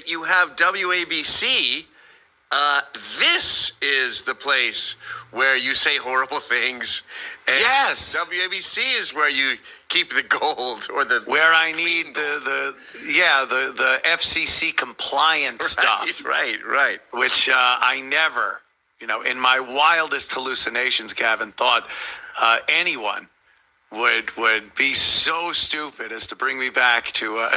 you have WABC. This is the place where you say horrible things. And yes. WABC is where you keep the gold or the where I need the FCC compliant stuff. Right. Which I never, in my wildest hallucinations, Gavin, thought anyone would be so stupid as to bring me back to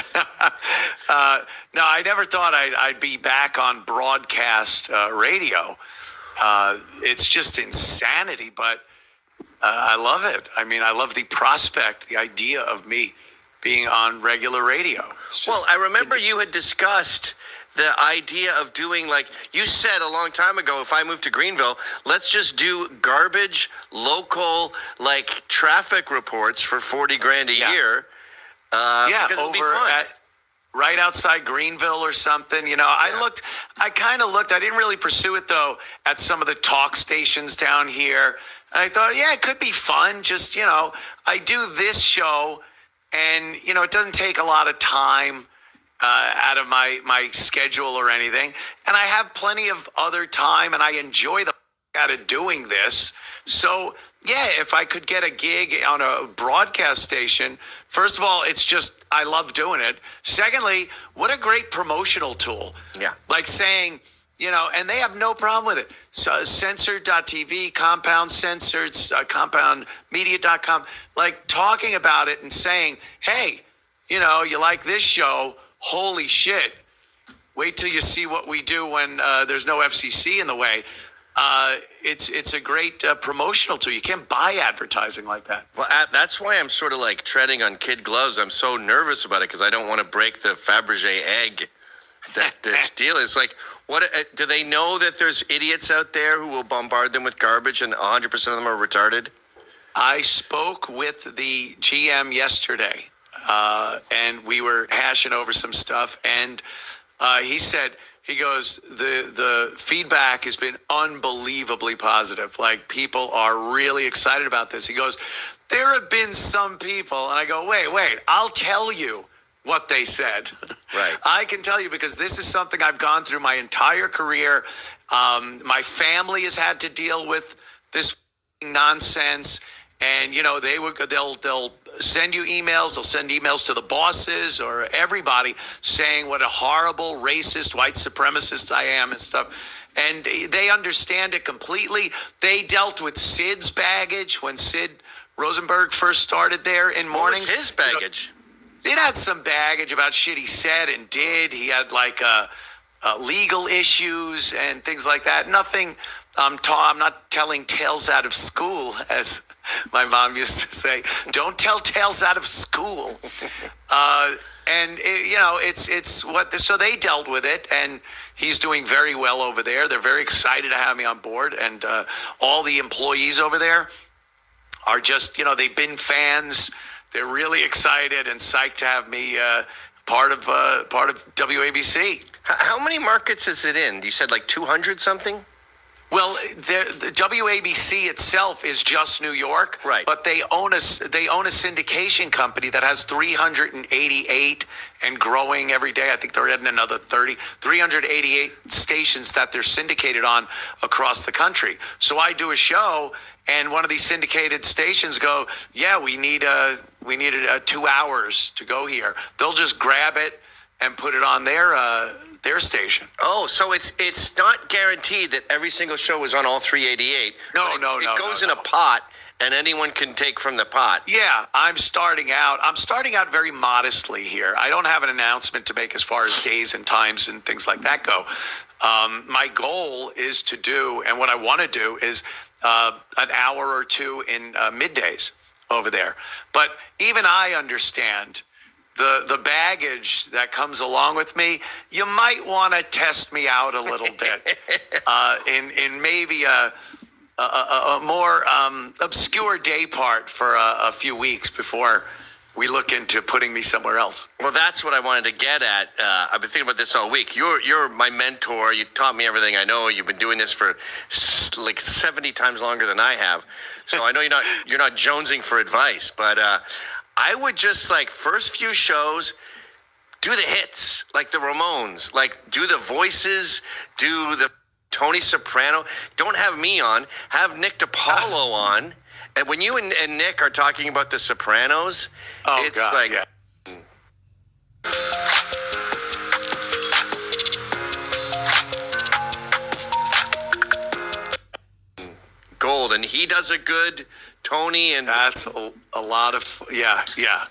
no, I never thought I'd be back on broadcast radio. It's just insanity, but I love it. I mean, I love the prospect, the idea of me being on regular radio. Well, I remember you had discussed the idea of doing, like you said a long time ago, if I move to Greenville, let's just do garbage, local, like traffic reports for $40,000 a year. Yeah, because it'll be over fun. Right outside Greenville or something. I kind of looked, I didn't really pursue it though, at some of the talk stations down here. I thought, it could be fun. Just, I do this show and, it doesn't take a lot of time out of my schedule or anything. And I have plenty of other time and I enjoy the out of doing this. So, if I could get a gig on a broadcast station, first of all, it's just, I love doing it. Secondly, what a great promotional tool. Yeah. Like saying, and they have no problem with it. So censored.tv, compound censored, compoundmedia.com, like talking about it and saying, hey, you like this show, holy shit. Wait till you see what we do when there's no FCC in the way. It's a great promotional tool. You can't buy advertising like that. Well, that's why I'm sort of like treading on kid gloves. I'm so nervous about it because I don't want to break the Fabergé egg that this deal is. Like, what do they know that there's idiots out there who will bombard them with garbage and 100% of them are retarded? I spoke with the GM yesterday, and we were hashing over some stuff, and he said, he goes, the feedback has been unbelievably positive. Like, people are really excited about this. He goes, there have been some people, and I go, wait, I'll tell you what they said. Right. I can tell you because this is something I've gone through my entire career. My family has had to deal with this nonsense, and they'll send you emails. They'll send emails to the bosses or everybody saying what a horrible racist white supremacist I am and stuff. And they understand it completely. They dealt with Sid's baggage when Sid Rosenberg first started there in mornings. What was his baggage? It had some baggage about shit he said and did. He had legal issues and things like that. Nothing. I'm not telling tales out of school, as my mom used to say. Don't tell tales out of school. And it's what. So they dealt with it, and he's doing very well over there. They're very excited to have me on board, and all the employees over there are just, they've been fans. They're really excited and psyched to have me part of WABC. How many markets is it in? You said like 200 something? Well, the WABC itself is just New York, right? But they own a syndication company that has 388 and growing every day. I think they're adding another 388 stations that they're syndicated on across the country. So I do a show, and one of these syndicated stations go, "Yeah, we need 2 hours to go here." They'll just grab it and put it on their station. Oh, so it's not guaranteed that every single show is on all 388. No. It goes in a pot, and anyone can take from the pot. Yeah, I'm starting out very modestly here. I don't have an announcement to make as far as days and times and things like that go. My goal is to do, and what I want to do is an hour or two in middays over there. But even I understand the baggage that comes along with me. You might want to test me out a little bit in maybe a more obscure day part for a few weeks before we look into putting me somewhere else. Well, that's what I wanted to get at. I've been thinking about this all week. You're my mentor. You taught me everything I know. You've been doing this for like 70 times longer than I have. So I know you're not jonesing for advice, but I would just, like, first few shows, do the hits like the Ramones, like do the voices, do the Tony Soprano. Don't have me on. Have Nick DiPaolo on. And when you and Nick are talking about the Sopranos, it's God, like. Yeah. Gold, and he does a good Tony, and That's a lot of yeah.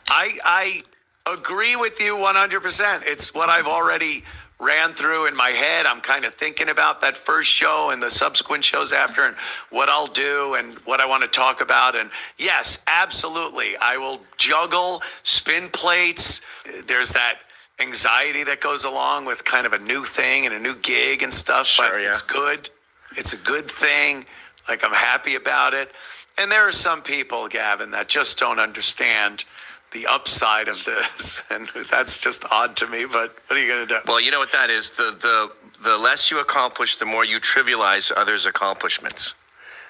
I agree with you 100%. It's what I've already ran through in my head. I'm kind of thinking about that first show and the subsequent shows after, and what I'll do and what I want to talk about. And yes, absolutely, I will juggle, spin plates. There's that anxiety that goes along with kind of a new thing and a new gig and stuff. Sure, but yeah. it's good. It's a good thing. Like, I'm happy about it. And there are some people, Gavin, that just don't understand the upside of this. And that's just odd to me, but what are you going to do? well, you know what that is. The less you accomplish, the more you trivialize others' accomplishments.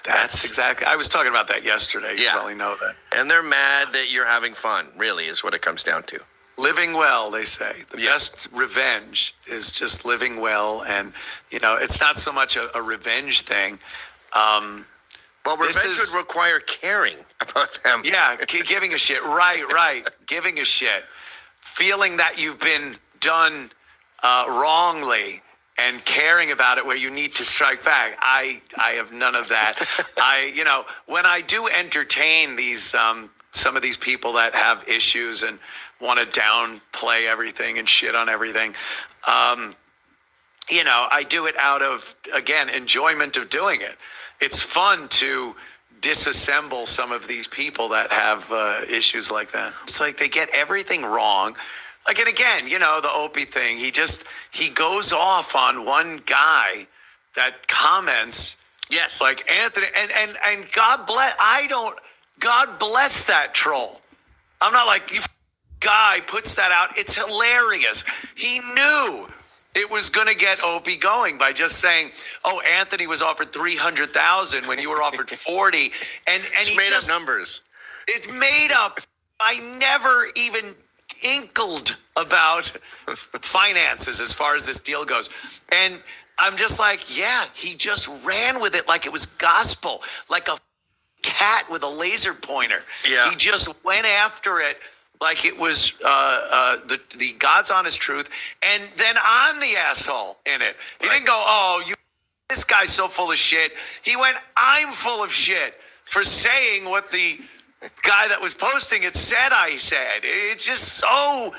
That's exactly. I was talking about that yesterday. You Yeah. probably know that. And they're mad that you're having fun, really, is what it comes down to. Living well, they say. The Yeah. best revenge is just living well. And, it's not so much a revenge thing. Well, This revenge is- would require caring about them. Yeah, giving a shit. Right. Giving a shit. Feeling that you've been done wrongly and caring about it where you need to strike back. I have none of that. When I do entertain these some of these people that have issues and want to downplay everything and shit on everything, I do it out of, again, enjoyment of doing it. It's fun to disassemble some of these people that have issues like that. It's like they get everything wrong. Like, and again, the Opie thing, he goes off on one guy that comments Yes. like Anthony, and God bless that troll. I'm not like, you guy puts that out. It's hilarious. He knew it was going to get Opie going by just saying, "Oh, Anthony was offered 300,000 when you were offered 40," and It's he made just up numbers. It's made up. I never even inkled about finances as far as this deal goes, and I'm just like, yeah, he just ran with it like it was gospel, like a cat with a laser pointer. Yeah. He just went after it like it was the God's honest truth, and then I'm the asshole in it. He didn't go, "Oh, this guy's so full of shit." He went, "I'm full of shit for saying what the guy that was posting it said I said." It's just so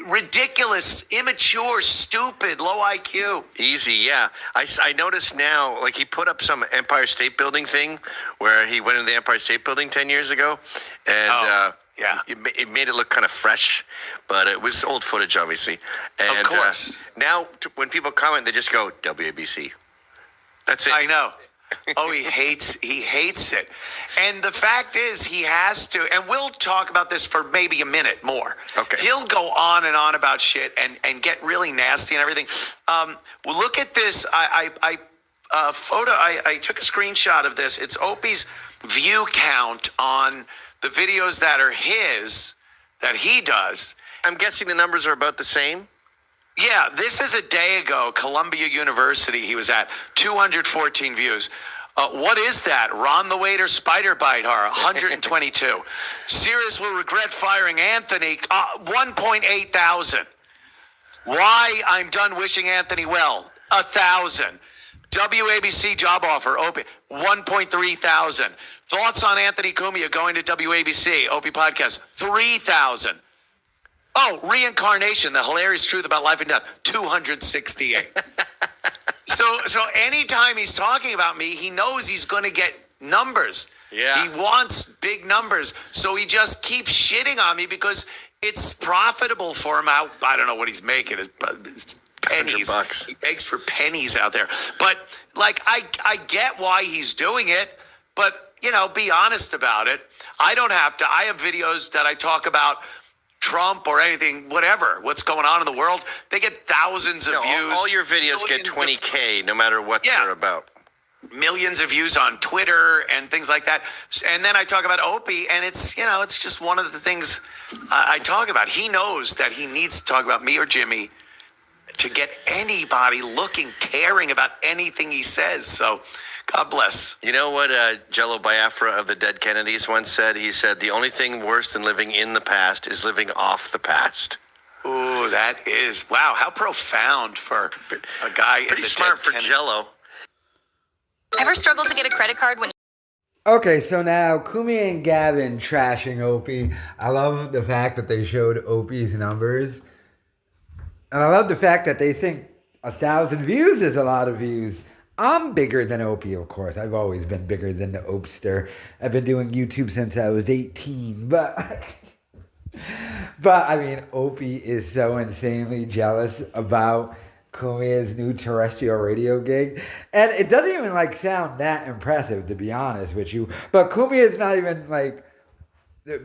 ridiculous, immature, stupid, low IQ. Easy, yeah. I noticed now, like he put up some Empire State Building thing where he went into the Empire State Building 10 years ago, and yeah. it made it look kind of fresh, but it was old footage, obviously. And, Of course. Now, when people comment, they just go, WABC. That's it. I know. Oh, he hates it. And the fact is, he has to, and we'll talk about this for maybe a minute more. Okay. He'll go on and on about shit and get really nasty and everything. Well, look at this. I took a screenshot of this. It's Opie's view count on the videos that are that he does. I'm guessing the numbers are about the same. Yeah, this is a day ago. Columbia University, he was at 214 views. What is that? Ron the Waiter Spider Bite horror, 122. Sirius will regret firing Anthony, 1.8 thousand. Why I'm done wishing Anthony well, 1,000. WABC job offer, Opie, 1.3 thousand. Thoughts on Anthony Cumia going to WABC, Opie podcast, 3,000. Oh, reincarnation, the hilarious truth about life and death, 268. So anytime he's talking about me, he knows he's going to get numbers. Yeah. He wants big numbers. So he just keeps shitting on me because it's profitable for him. I don't know what he's making. It's pennies. $100. He begs for pennies out there. But like, I get why he's doing it, but be honest about it. I don't have to. I have videos that I talk about Trump or anything, whatever, what's going on in the world. They get thousands of views. All your videos get millions 20K no matter what they're about. millions of views on Twitter and things like that. And then I talk about Opie, and it's, it's just one of the things I talk about. He knows that he needs to talk about me or Jimmy to get anybody looking, caring about anything he says. So God bless. You know what Jello Biafra of the Dead Kennedys once said? He said, the only thing worse than living in the past is living off the past. Ooh, that is, wow, how profound for a guy. Pretty smart for Jello. Ever struggled to get a credit card when... Okay, so now Cumia and Gavin trashing Opie. I love the fact that they showed Opie's numbers. And I love the fact that they think 1,000 views is a lot of views. I'm bigger than Opie, of course. I've always been bigger than the Opester. I've been doing YouTube since I was 18. But I mean, Opie is so insanely jealous about Cumia's new terrestrial radio gig. And it doesn't even sound that impressive, to be honest with you. But Cumia's not even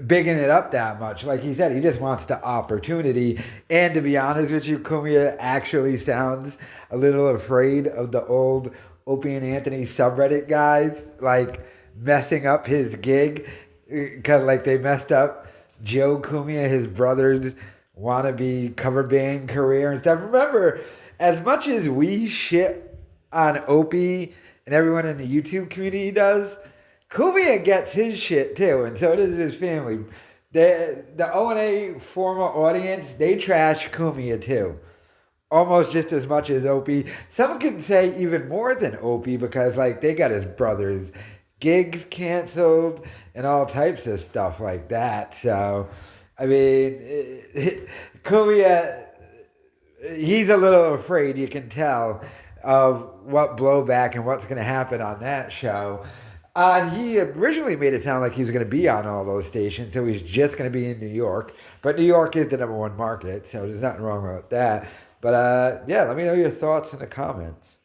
bigging it up that much. Like he said, he just wants the opportunity. And to be honest with you, Cumia actually sounds a little afraid of the old Opie and Anthony subreddit guys, messing up his gig. Because, they messed up Joe Cumia, his brother's wannabe cover band career and stuff. Remember, as much as we shit on Opie and everyone in the YouTube community does, Cumia gets his shit too, and so does his family. The O&A former audience, they trash Cumia too. Almost just as much as Opie. Some can say even more than Opie because they got his brother's gigs canceled and all types of stuff like that. So, I mean, Cumia, he's a little afraid, you can tell, of what blowback and what's going to happen on that show. He originally made it sound like he was going to be on all those stations, so he's just going to be in New York. But New York is the #1 market, so there's nothing wrong with that. But yeah, let me know your thoughts in the comments.